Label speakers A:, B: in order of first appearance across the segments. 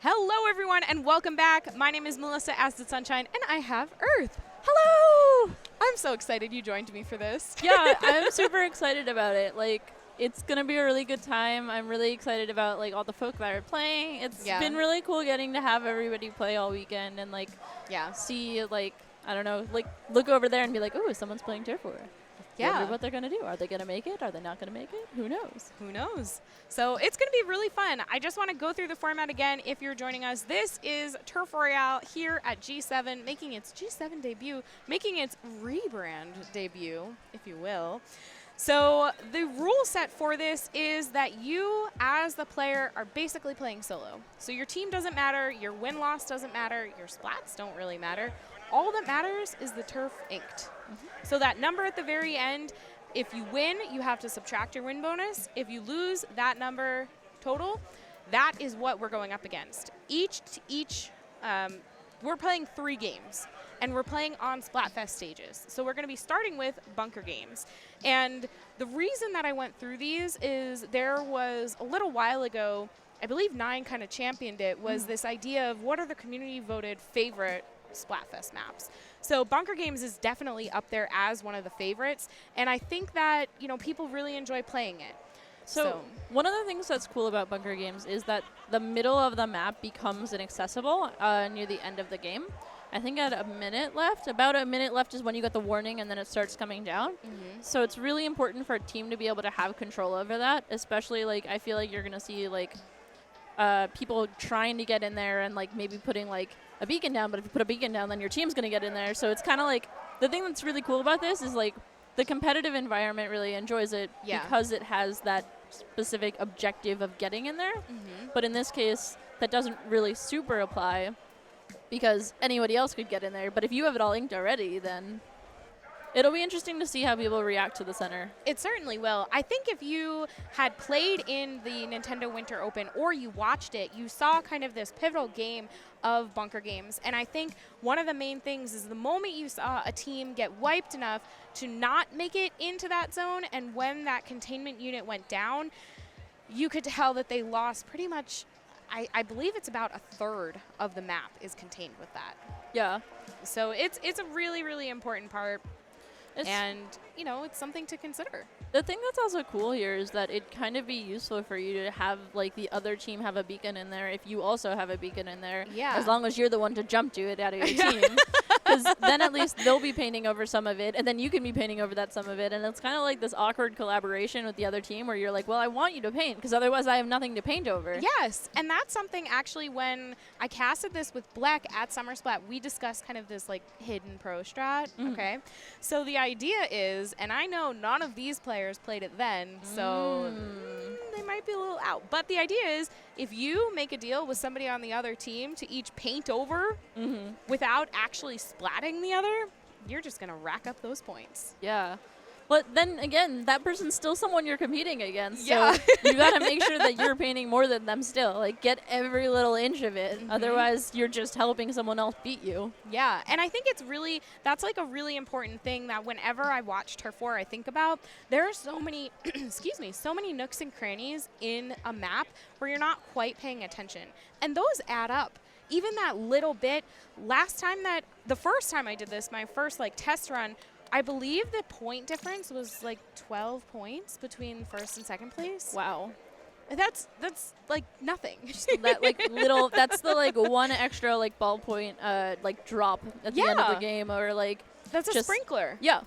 A: Hello, everyone, and welcome back. My name is Melissa as the Sunshine, and I have Earth. Hello! I'm so excited you joined me for this.
B: Yeah, I'm super excited about it. Like, it's going to be a really good time. I'm really excited about, like, all the folk that are playing. It's been really cool getting to have everybody play all weekend and, like, see, like, I don't know, like, look over there and be like, oh, someone's playing Tier 4.
A: Yeah.
B: Wonder what they're going to do. Are they going to make it? Are they not going to make it? Who knows?
A: Who knows? So it's going to be really fun. I just want to go through the format again if you're joining us. This is Turf Royale here at G7, making its G7 debut, making its rebrand debut, if you will. So the rule set for this is that you, as the player, are basically playing solo. So your team doesn't matter, your win-loss doesn't matter, your splats don't really matter. All that matters is the turf inked. So that number at the very end, if you win, you have to subtract your win bonus. If you lose that number total, that is what we're going up against. We're playing 3 games, and we're playing on Splatfest stages. So we're going to be starting with bunker games. And the reason that I went through these is there was a little while ago, I believe 9 kind of championed it, was this idea of what are the community voted favorite Splatfest maps. So bunker games is definitely up there as one of the favorites, and I think that, you know, people really enjoy playing it.
B: So one of the things that's cool about bunker games is that the middle of the map becomes inaccessible near the end of the game. I think at about a minute left is when you get the warning and then it starts coming down. So it's really important for a team to be able to have control over that, especially, like, I feel like you're going to see, like, people trying to get in there and, like, maybe putting, like, a beacon down, but if you put a beacon down, then your team's going to get in there. So it's kind of like, the thing that's really cool about this is, like, the competitive environment really enjoys it because it has that specific objective of getting in there. But in this case, that doesn't really super apply because anybody else could get in there. But if you have it all inked already, then it'll be interesting to see how people react to the center.
A: It certainly will. I think if you had played in the Nintendo Winter Open or you watched it, you saw kind of this pivotal game of bunker games. And I think one of the main things is the moment you saw a team get wiped enough to not make it into that zone, and when that containment unit went down, you could tell that they lost pretty much, I believe it's about a third of the map is contained with that.
B: Yeah.
A: So it's a really, really important part. And, you know, it's something to consider.
B: The thing that's also cool here is that it kind of be useful for you to have, like, the other team have a beacon in there if you also have a beacon in there.
A: Yeah.
B: As long as you're the one to jump to it out of your team. Because then at least they'll be painting over some of it, and then you can be painting over that some of it. And it's kind of like this awkward collaboration with the other team where you're like, well, I want you to paint, because otherwise I have nothing to paint over.
A: Yes, and that's something actually when I casted this with Black at Summer Splat, we discussed kind of this, like, hidden pro strat, okay? So the idea is, and I know none of these players played it then, so they might be a little out. But the idea is, if you make a deal with somebody on the other team to each paint over without actually splatting the other, you're just going to rack up those points.
B: Yeah. But then again, that person's still someone you're competing against.
A: Yeah.
B: So you got to make sure that you're painting more than them still. Like, get every little inch of it. Otherwise, you're just helping someone else beat you.
A: Yeah, and I think that's like a really important thing that whenever I watch Turf 4, I think about. There are so many, so many nooks and crannies in a map where you're not quite paying attention. And those add up. Even that little bit, the first time I did this, my first, like, test run, I believe the point difference was like 12 points between first and second place.
B: Wow.
A: That's like nothing.
B: Just that, like, little, that's the, like, one extra, like, ballpoint, like, drop at the end of the game, or, like,
A: that's a sprinkler.
B: Yeah.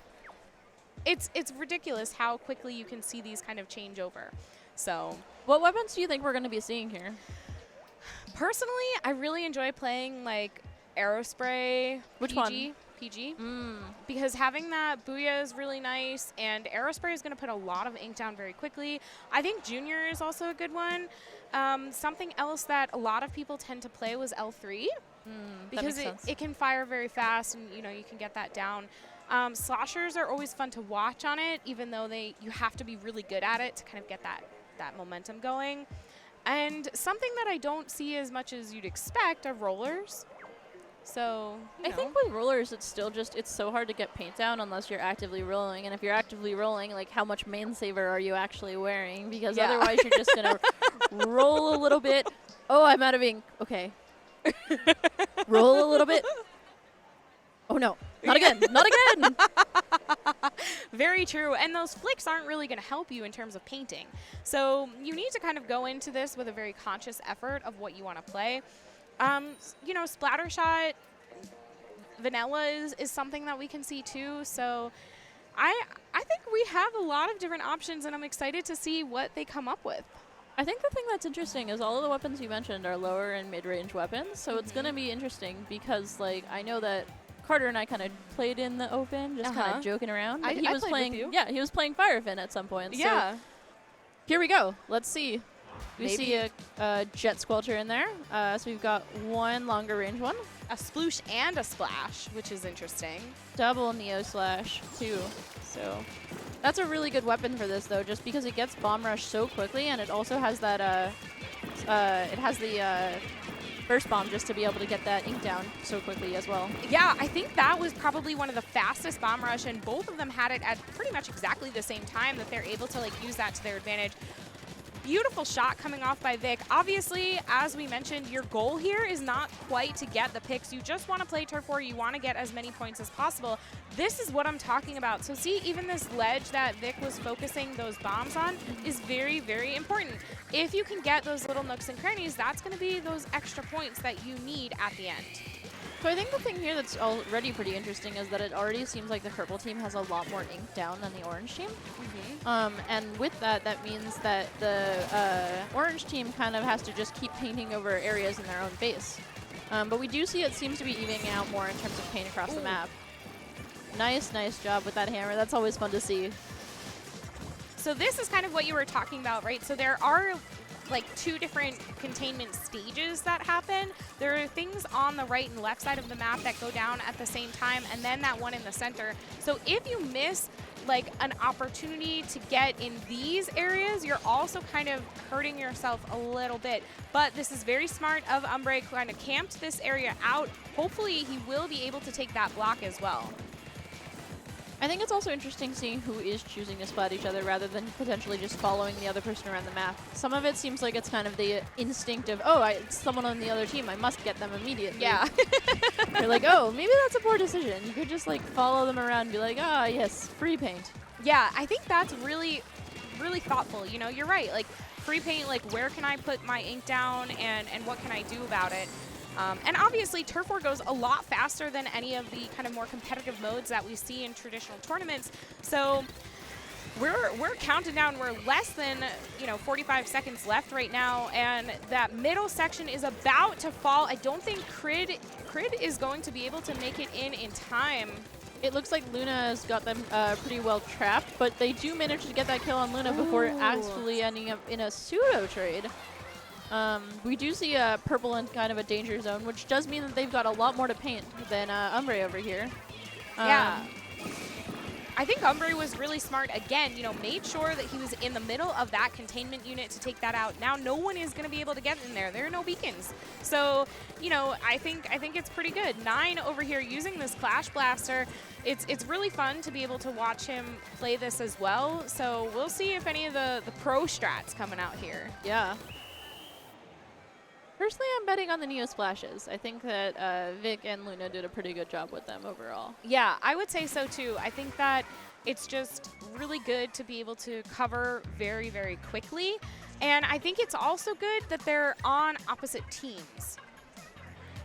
A: It's ridiculous how quickly you can see these kind of change over. So,
B: what weapons do you think we're going to be seeing here?
A: Personally, I really enjoy playing, like, Aerospray.
B: Which
A: PG.
B: one?
A: PG. Because having that Booyah is really nice, and Aerospray is going to put a lot of ink down very quickly. I think Junior is also a good one. Something else that a lot of people tend to play was L3 because it can fire very fast, and, you know, you can get that down. Sloshers are always fun to watch on it, even though you have to be really good at it to kind of get that momentum going. And something that I don't see as much as you'd expect are rollers. So,
B: I think with rollers, it's still just, it's so hard to get paint down unless you're actively rolling. And if you're actively rolling, like, how much main saver are you actually wearing? Because otherwise you're just going to roll a little bit, Oh, I'm out of ink. Okay. Roll a little bit. Oh, no. Not again. Not again.
A: Very true. And those flicks aren't really going to help you in terms of painting. So you need to kind of go into this with a very conscious effort of what you want to play. You know, splatter shot, vanilla is something that we can see too. So I think we have a lot of different options, and I'm excited to see what they come up with.
B: I think the thing that's interesting is all of the weapons you mentioned are lower and mid-range weapons. So it's going to be interesting because, like, I know that Carter and I kind of played in the open, just kind of joking around.
A: I
B: was
A: played
B: playing,
A: with you.
B: Yeah, he was playing Firefin at some point.
A: Yeah.
B: So here we go. Let's see. We
A: Maybe.
B: see a Jet Squelcher in there. So we've got one longer range one.
A: A sploosh and a splash, which is interesting.
B: Double Neo Slash, too. So that's a really good weapon for this, though, just because it gets Bomb Rush so quickly, and it also has that, it has the Burst Bomb just to be able to get that ink down so quickly as well.
A: Yeah, I think that was probably one of the fastest Bomb Rush, and both of them had it at pretty much exactly the same time that they're able to, like, use that to their advantage. Beautiful shot coming off by Vic. Obviously, as we mentioned, your goal here is not quite to get the picks. You just want to play turf war. You want to get as many points as possible. This is what I'm talking about. So see, even this ledge that Vic was focusing those bombs on is very, very important. If you can get those little nooks and crannies, that's going to be those extra points that you need at the end.
B: So I think the thing here that's already pretty interesting is that it already seems like the purple team has a lot more ink down than the orange team. And with that, that means that the orange team kind of has to just keep painting over areas in their own base. But we do see it seems to be evening out more in terms of paint across the map. Nice job with that hammer. That's always fun to see.
A: So this is kind of what you were talking about, right? So there are like two different containment stages that happen. There are things on the right and left side of the map that go down at the same time, and then that one in the center. So if you miss like an opportunity to get in these areas, you're also kind of hurting yourself a little bit. But this is very smart of Umbre, kind of camped this area out. Hopefully he will be able to take that block as well.
B: I think it's also interesting seeing who is choosing to splat each other rather than potentially just following the other person around the map. Some of it seems like it's kind of the instinct of, oh, it's someone on the other team, I must get them immediately.
A: Yeah.
B: You're like, oh, maybe that's a poor decision. You could just like follow them around and be like, ah, yes, free paint.
A: Yeah, I think that's really, really thoughtful. You know, you're right. Like free paint, like where can I put my ink down and what can I do about it? And obviously, turf war goes a lot faster than any of the kind of more competitive modes that we see in traditional tournaments. So we're counting down. We're less than 45 seconds left right now, and that middle section is about to fall. I don't think Crid is going to be able to make it in time.
B: It looks like Luna has got them pretty well trapped, but they do manage to get that kill on Luna before actually ending up in a pseudo trade. We do see a purple in kind of a danger zone, which does mean that they've got a lot more to paint than Umbre over here.
A: Yeah. I think Umbre was really smart. Again, made sure that he was in the middle of that containment unit to take that out. Now no one is going to be able to get in there. There are no beacons. So, I think it's pretty good. 9 over here using this Clash Blaster. It's really fun to be able to watch him play this as well. So we'll see if any of the pro strats coming out here.
B: Yeah. Personally, I'm betting on the Neo Splashes. I think that Vic and Luna did a pretty good job with them overall.
A: Yeah, I would say so too. I think that it's just really good to be able to cover very, very quickly. And I think it's also good that they're on opposite teams.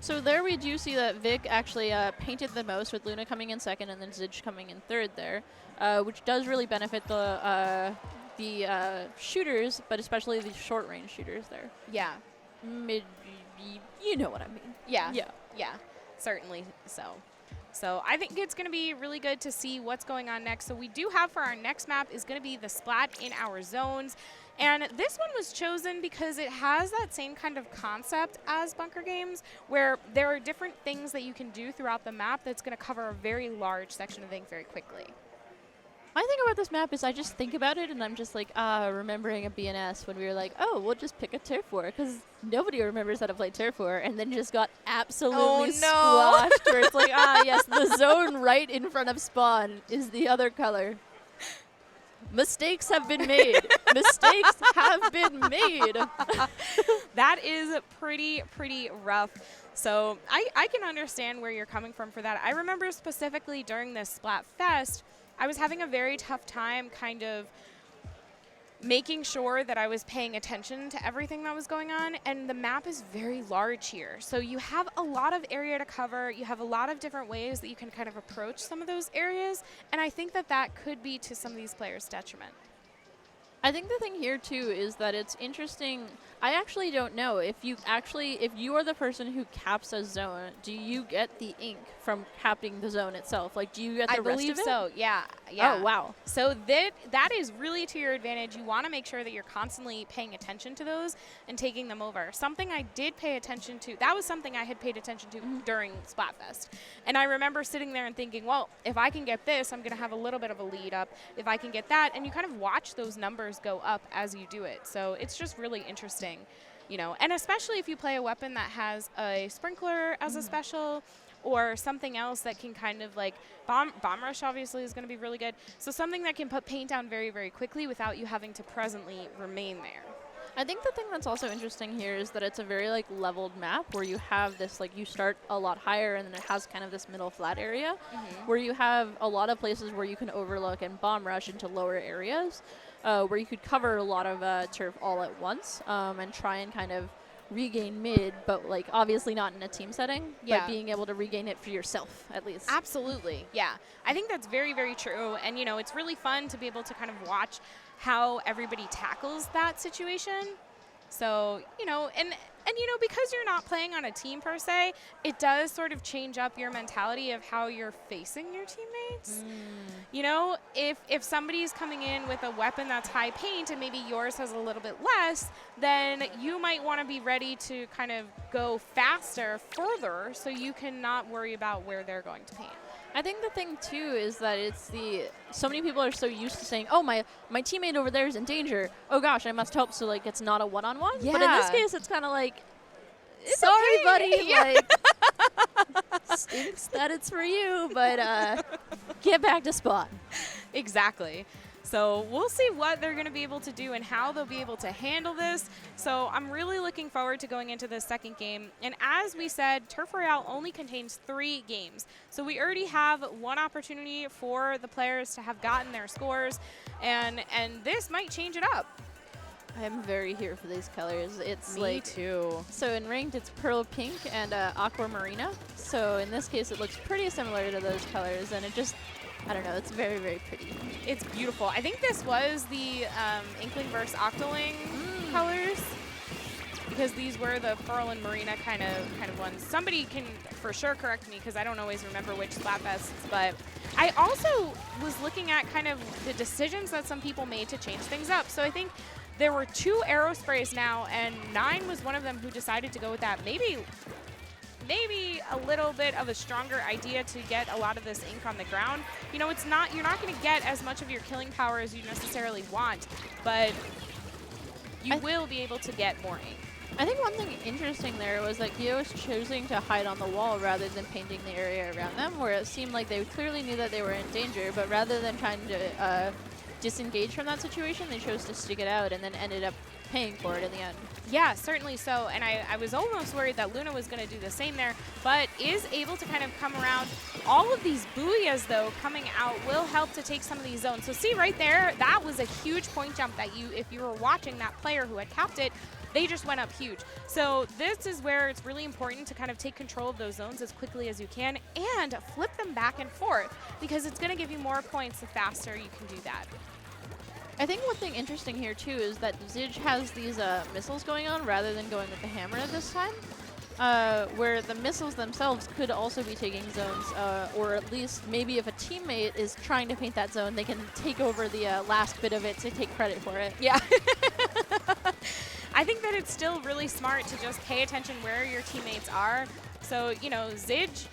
B: So there we do see that Vic actually painted the most, with Luna coming in second and then Zidge coming in third there, which does really benefit the shooters, but especially the short-range shooters there.
A: Yeah.
B: You know what I mean.
A: Yeah. Certainly so. So I think it's going to be really good to see what's going on next. So we do have for our next map is going to be the Splat in our zones. And this one was chosen because it has that same kind of concept as Bunker Games, where there are different things that you can do throughout the map that's going to cover a very large section of things very quickly.
B: My thing about this map is I just think about it and I'm just like, remembering a BNS when we were like, oh, we'll just pick a turf war, because nobody remembers how to play turf war, and then just got absolutely squashed where it's like, yes, the zone right in front of spawn is the other color. Mistakes have been made. Mistakes have been made.
A: That is pretty rough. So I can understand where you're coming from for that. I remember specifically during this Splat Fest, I was having a very tough time kind of making sure that I was paying attention to everything that was going on, and the map is very large here. So you have a lot of area to cover. You have a lot of different ways that you can kind of approach some of those areas, and I think that that could be to some of these players' detriment.
B: I think the thing here too is that it's interesting. I actually don't know if you are the person who caps a zone, do you get the ink from capping the zone itself? Like, do you get the rest of it?
A: I believe so. Yeah.
B: Oh, wow.
A: So that is really to your advantage. You want to make sure that you're constantly paying attention to those and taking them over. Something I did pay attention to, that was something I had paid attention to during Splatfest. And I remember sitting there and thinking, well, if I can get this, I'm going to have a little bit of a lead up. If I can get that, and you kind of watch those numbers go up as you do it. So it's just really interesting, you know, and especially if you play a weapon that has a sprinkler as a special, or something else that can kind of like bomb rush obviously is going to be really good. So something that can put paint down very quickly without you having to presently remain there.
B: I think the thing that's also interesting here is that it's a very like leveled map where you have this like you start a lot higher and then it has kind of this middle flat area where you have a lot of places where you can overlook and bomb rush into lower areas where you could cover a lot of turf all at once and try and kind of regain mid, but like obviously not in a team setting, but being able to regain it for yourself at least.
A: Absolutely, yeah. I think that's very true, and you know, it's really fun to be able to kind of watch how everybody tackles that situation. So, you know, and you know, because you're not playing on a team per se, it does sort of change up your mentality of how you're facing your teammates. You know, if somebody's coming in with a weapon that's high paint and maybe yours has a little bit less, then you might want to be ready to kind of go faster, further, so you can not worry about where they're going to paint.
B: I think the thing too is that so many people are so used to saying, oh, my teammate over there is in danger. Oh gosh, I must help. So like it's not a one-on-one.
A: Yeah.
B: But in this case, it's kind of like, it's
A: sorry,
B: okay, buddy.
A: Yeah.
B: Like, stinks that it's for you, but get back to spot.
A: Exactly. So we'll see what they're going to be able to do and how they'll be able to handle this. So I'm really looking forward to going into the second game. And as we said, Turf Royale only contains 3 games. So we already have one opportunity for the players to have gotten their scores. And this might change it up.
B: I'm very here for these colors. It's
A: Me
B: like
A: too.
B: So in ranked, it's pearl pink and aquamarina. So in this case, it looks pretty similar to those colors, and it just, I don't know, it's very pretty.
A: It's beautiful. I think this was the Inkling versus Octoling colors, because these were the pearl and marina kind of ones. Somebody can for sure correct me because I don't always remember which Splatfests, but I also was looking at kind of the decisions that some people made to change things up. So I think there were 2 arrow sprays now, and 9 was one of them who decided to go with that. Maybe a little bit of a stronger idea to get a lot of this ink on the ground. You know, you're not going to get as much of your killing power as you necessarily want, but you will be able to get more ink.
B: I think one thing interesting there was that Gio was choosing to hide on the wall rather than painting the area around them, where it seemed like they clearly knew that they were in danger, but rather than trying to disengage from that situation, they chose to stick it out and then ended up paying for it in the end.
A: Yeah, certainly so. And I was almost worried that Luna was going to do the same there, but is able to kind of come around. All of these Booyahs, though, coming out will help to take some of these zones. So see right there, that was a huge point jump that if you were watching that player who had capped it, they just went up huge. So this is where it's really important to kind of take control of those zones as quickly as you can and flip them back and forth, because it's going to give you more points the faster you can do that.
B: I think one thing interesting here too is that Zidge has these missiles going on rather than going with the hammer this time, where the missiles themselves could also be taking zones, or at least maybe if a teammate is trying to paint that zone, they can take over the last bit of it to take credit for it.
A: Yeah. I think that it's still really smart to just pay attention where your teammates are. So, you know, Zidge,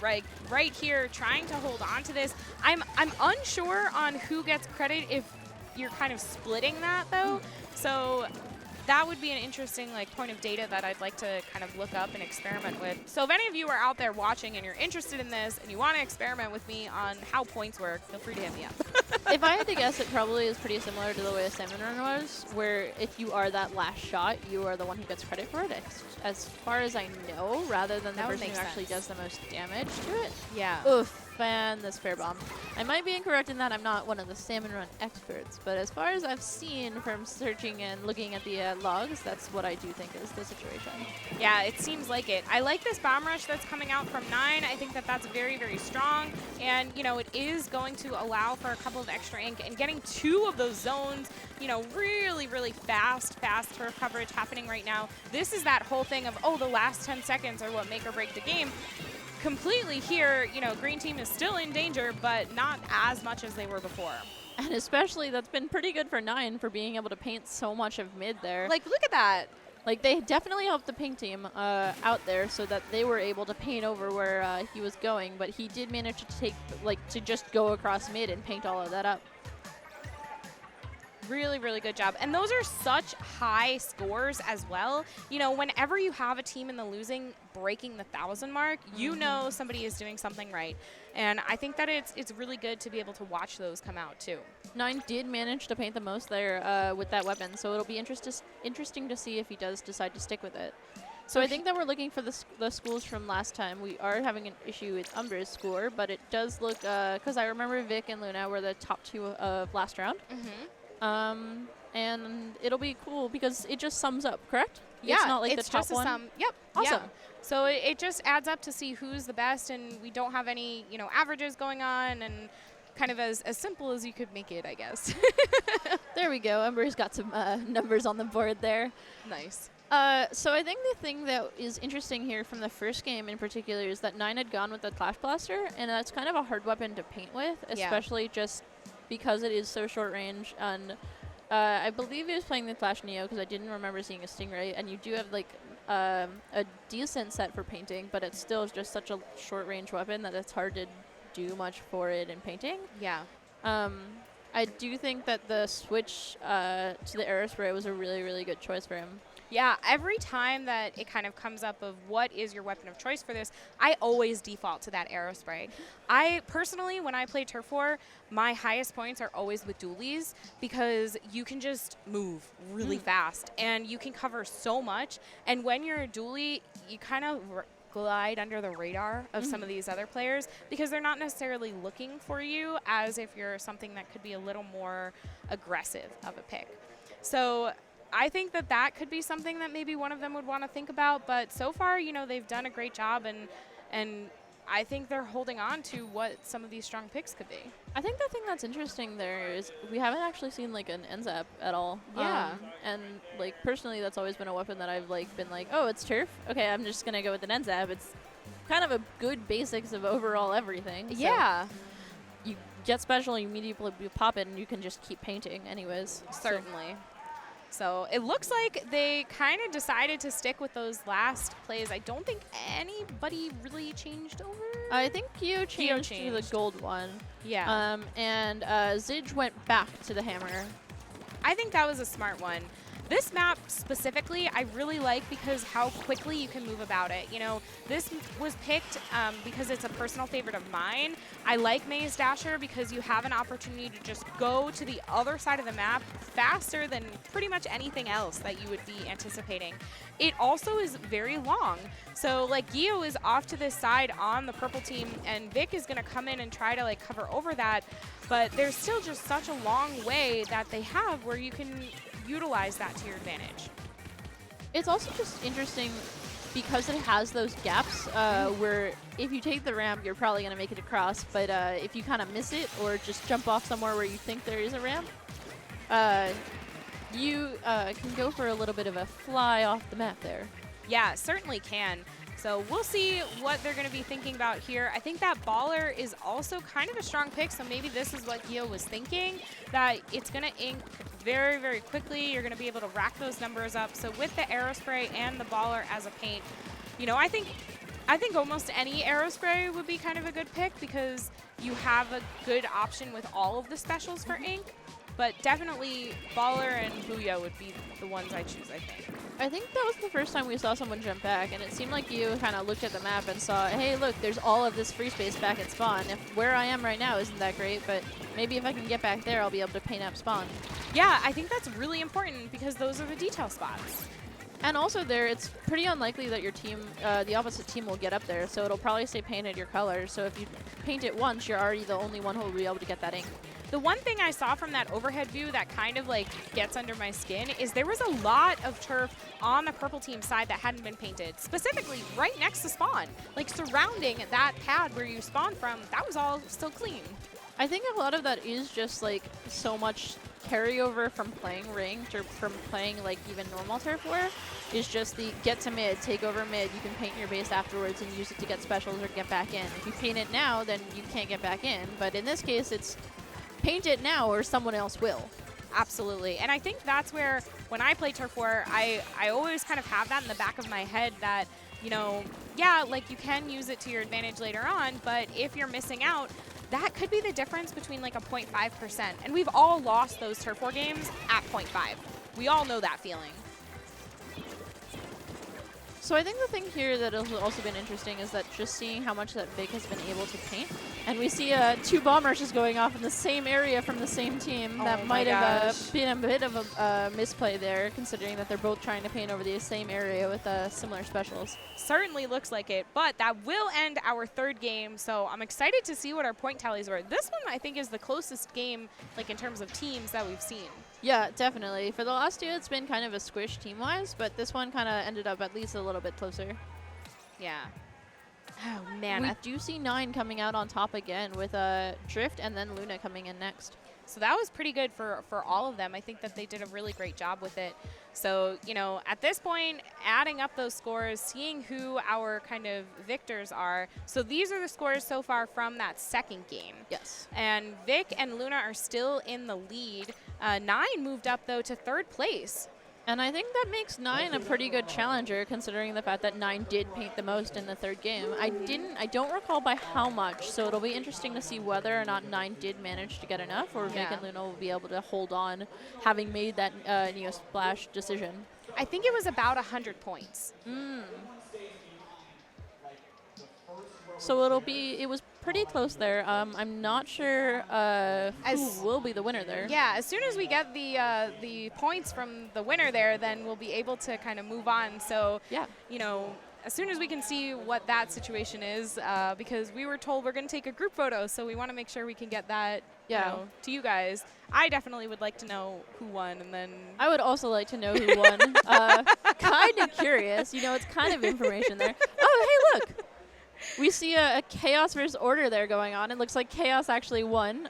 A: right here, trying to hold on to this. I'm unsure on who gets credit if you're kind of splitting that, though. So that would be an interesting point of data that I'd like to kind of look up and experiment with. So if any of you are out there watching and you're interested in this and you want to experiment with me on how points work, feel free to hit me up.
B: If I had to guess, it probably is pretty similar to the way a salmon run was, where if you are that last shot, you are the one who gets credit for it, as far as I know, rather than the
A: That would
B: person who
A: make
B: actually
A: sense.
B: does the most damage to it.
A: Yeah.
B: Oof, man, this fair bomb. I might be incorrect in that I'm not one of the salmon run experts, but as far as I've seen from searching and looking at the logs, that's what I do think is the situation.
A: Yeah, it seems like it. I like this bomb rush that's coming out from 9. I think that that's very, very strong. And, it is going to allow for a couple of extra ink. And getting 2 of those zones, really, really fast turf coverage happening right now. This is that whole thing of, the last 10 seconds are what make or break the game. Completely here, green team is still in danger, but not as much as they were before.
B: And especially, that's been pretty good for 9 for being able to paint so much of mid there.
A: Look at that.
B: They definitely helped the pink team out there so that they were able to paint over where he was going, but he did manage to take, to just go across mid and paint all of that up.
A: Really, really good job. And those are such high scores as well. Whenever you have a team in the losing breaking the 1,000 mark, you know somebody is doing something right. And I think that it's really good to be able to watch those come out too.
B: 9 did manage to paint the most there with that weapon, so it'll be interesting to see if he does decide to stick with it. So I think that we're looking for the schools from last time. We are having an issue with Umbra's score, but it does look, because I remember Vic and Luna were the top 2 of last round. And it'll be cool because it just sums up, correct?
A: Yeah,
B: it's not like
A: it's
B: the top
A: just a
B: one.
A: sum. Yep.
B: Awesome.
A: Yeah. So it just adds up to see who's the best, and we don't have any, averages going on, and kind of as simple as you could make it, I guess.
B: There we go. Umbra's got some numbers on the board there.
A: Nice.
B: So I think the thing that is interesting here from the first game in particular is that 9 had gone with the Clash Blaster, and that's kind of a hard weapon to paint with, especially just because it is so short range. And I believe he was playing the Clash Neo because I didn't remember seeing a Stingray, and you do have a decent set for painting, but it's still just such a short range weapon that it's hard to do much for it in painting.
A: Yeah.
B: I do think that the switch to the Aerospray was a really, really good choice for him.
A: Yeah, every time that it kind of comes up of what is your weapon of choice for this, I always default to that Aerospray. I personally, when I play Turf War, my highest points are always with dualies because you can just move really fast and you can cover so much. And when you're a dualie, you kind of glide under the radar of some of these other players because they're not necessarily looking for you as if you're something that could be a little more aggressive of a pick. So I think that that could be something that maybe one of them would want to think about, but so far, they've done a great job, and I think they're holding on to what some of these strong picks could be.
B: I think the thing that's interesting there is we haven't actually seen an NZAP at all.
A: Yeah.
B: And personally, that's always been a weapon that I've been oh, it's turf. Okay, I'm just gonna go with an NZAP. It's kind of a good basics of overall everything. So
A: Yeah.
B: you get special, you immediately pop it, and you can just keep painting anyways.
A: Certainly. So it looks like they kind of decided to stick with those last plays. I don't think anybody really changed over.
B: I think Kyo changed to the
A: changed.
B: gold one.
A: Yeah.
B: And Zidge went back to the hammer.
A: I think that was a smart one. This map specifically, I really like because how quickly you can move about it. This was picked because it's a personal favorite of mine. I like Maze Dasher because you have an opportunity to just go to the other side of the map faster than pretty much anything else that you would be anticipating. It also is very long. So Gio is off to this side on the purple team, and Vic is going to come in and try to cover over that. But there's still just such a long way that they have where you can utilize that to your advantage.
B: It's also just interesting because it has those gaps where if you take the ramp, you're probably going to make it across. But if you kind of miss it or just jump off somewhere where you think there is a ramp, you can go for a little bit of a fly off the map there.
A: Yeah, certainly can. So we'll see what they're going to be thinking about here. I think that Baller is also kind of a strong pick, so maybe this is what Gio was thinking, that it's going to ink very, very quickly. You're going to be able to rack those numbers up. So with the Aerospray and the Baller as a paint, I think almost any Aerospray would be kind of a good pick because you have a good option with all of the specials for ink. but definitely Baller and Booyah would be the ones I choose, I think.
B: I think that was the first time we saw someone jump back, and it seemed like you kind of looked at the map and saw, hey, look, there's all of this free space back at spawn. If where I am right now isn't that great, but maybe if I can get back there, I'll be able to paint up spawn.
A: Yeah, I think that's really important because those are the detail spots.
B: And also there, it's pretty unlikely that your team, the opposite team will get up there, so it'll probably say painted your colors. So if you paint it once, you're already the only one who will be able to get that ink.
A: The one thing I saw from that overhead view that kind of like gets under my skin is there was a lot of turf on the purple team side that hadn't been painted, specifically right next to spawn. Like surrounding that pad where you spawn from, that was all still clean.
B: I think a lot of that is just like so much carryover from playing ranked or from playing like even normal turf war is just the get to mid, take over mid, you can paint your base afterwards and use it to get specials or get back in. If you paint it now, then you can't get back in. But in this case, it's paint it now or someone else will.
A: Absolutely. And I think that's where, when I play turf war, I always kind of have that in the back of my head that, you know, yeah, like you can use it to your advantage later on, but if you're missing out, that could be the difference between like a 0.5%. And we've all lost those turf war games at 0.5. We all know that feeling.
B: So I think the thing here that has also been interesting is that just seeing how much that Vic has been able to paint. And we see 2 bomb rushes going off in the same area from the same team. That might have been a bit of a misplay there, considering that they're both trying to paint over the same area with similar specials.
A: Certainly looks like it, but that will end our 3rd game, so I'm excited to see what our point tallies were. This one, I think, is the closest game, like in terms of teams, that we've seen.
B: Yeah, definitely. For the last 2, it's been kind of a squish team-wise, but this one kind of ended up at least a little bit closer.
A: Yeah. Oh, man.
B: We do see 9 coming out on top again with Drift and then Luna coming in next.
A: So that was pretty good for all of them. I think that they did a really great job with it. So, you know, at this point, adding up those scores, seeing who our kind of victors are. So these are the scores so far from that 2nd game.
B: Yes.
A: And Vic and Luna are still in the lead. 9 moved up, though, to 3rd place.
B: And I think that makes 9 a pretty good challenger, considering the fact that 9 did paint the most in the 3rd game. I don't recall by how much, so it'll be interesting to see whether or not 9 did manage to get enough, or Vic and Luna will be able to hold on, having made that Neo Splash decision.
A: I think it was about 100 points.
B: So it was pretty close there. I'm not sure who will be the winner there.
A: Yeah, as soon as we get the points from the winner there, then we'll be able to kind of move on. So,
B: yeah,
A: you know, as soon as we can see what that situation is, because we were told we're going to take a group photo, so we want to make sure we can get that you know, to you guys. I definitely would like to know who won, and then
B: I would also like to know who won. Kind of curious. You know, it's kind of information there. Oh, hey, look. We see a Chaos versus Order there going on. It looks like Chaos actually won.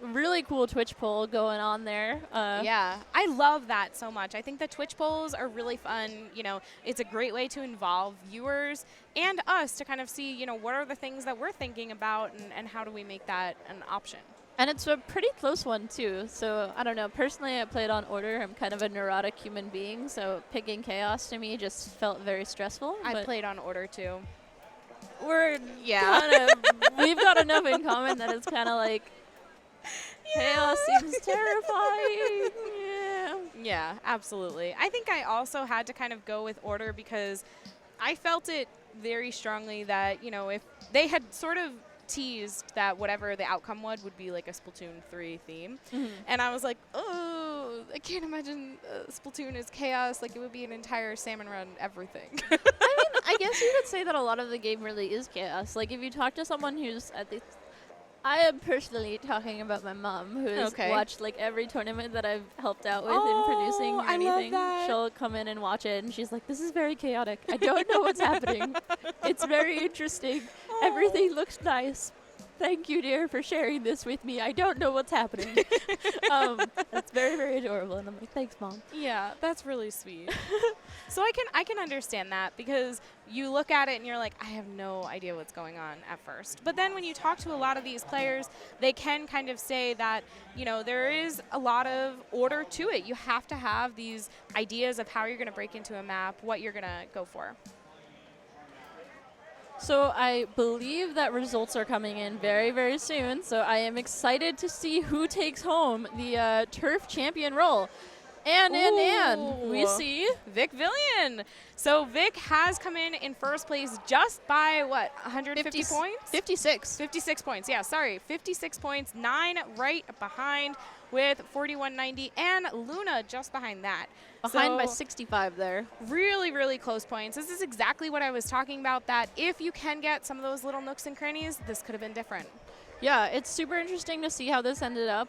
B: Really cool Twitch poll going on there.
A: Yeah, I love that so much. I think the Twitch polls are really fun. You know, it's a great way to involve viewers and us to kind of see, you know, what are the things that we're thinking about and how do we make that an option.
B: And it's a pretty close one, too. So, I don't know. Personally, I played on Order. I'm kind of a neurotic human being, so picking Chaos to me just felt very stressful.
A: I played on Order, too.
B: We've got enough in common that it's kind of like Chaos seems terrifying.
A: Yeah, absolutely. I think I also had to kind of go with Order because I felt it very strongly that, you know, if they had sort of teased that whatever the outcome would be like a Splatoon 3 theme. And I was like, oh, I can't imagine Splatoon is Chaos. Like, it would be an entire salmon run everything.
B: I mean, I guess you could say that a lot of the game really is Chaos. Like, if you talk to someone who's at least... I am personally talking about my mom, who has watched, like, every tournament that I've helped out with in producing or anything. She'll come in and watch it, and she's like, this is very chaotic. I don't know what's happening. It's very interesting. Everything looks nice. Thank you, dear, for sharing this with me. I don't know what's happening. That's very, very adorable. And I'm like, thanks, Mom.
A: Yeah, that's really sweet. So I can understand that because you look at it and you're like, I have no idea what's going on at first. But then when you talk to a lot of these players, they can kind of say that, you know, there is a lot of order to it. You have to have these ideas of how you're going to break into a map, what you're going to go for.
B: So I believe that results are coming in very, very soon. So I am excited to see who takes home the turf champion role. And we
A: Ooh.
B: see
A: Vic Villian. So Vic has come in first place just by what, 150 points?
B: 56.
A: 56 points. Yeah, sorry. 56 points, 9 right behind with 41.90, and Luna just behind that.
B: Behind by
A: So
B: 65 there.
A: really, really close points. This is exactly what I was talking about, that if you can get some of those little nooks and crannies, this could have been different.
B: Yeah, it's super interesting to see how this ended up.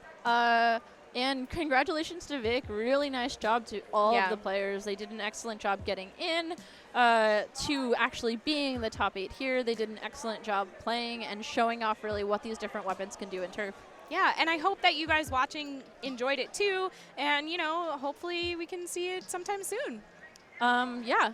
B: And congratulations to Vic. Really nice job to all of the players. They did an excellent job getting in to actually being the top 8 here. They did an excellent job playing and showing off really what these different weapons can do in turf.
A: Yeah, and I hope that you guys watching enjoyed it too. And, you know, hopefully we can see it sometime soon.
B: Yeah.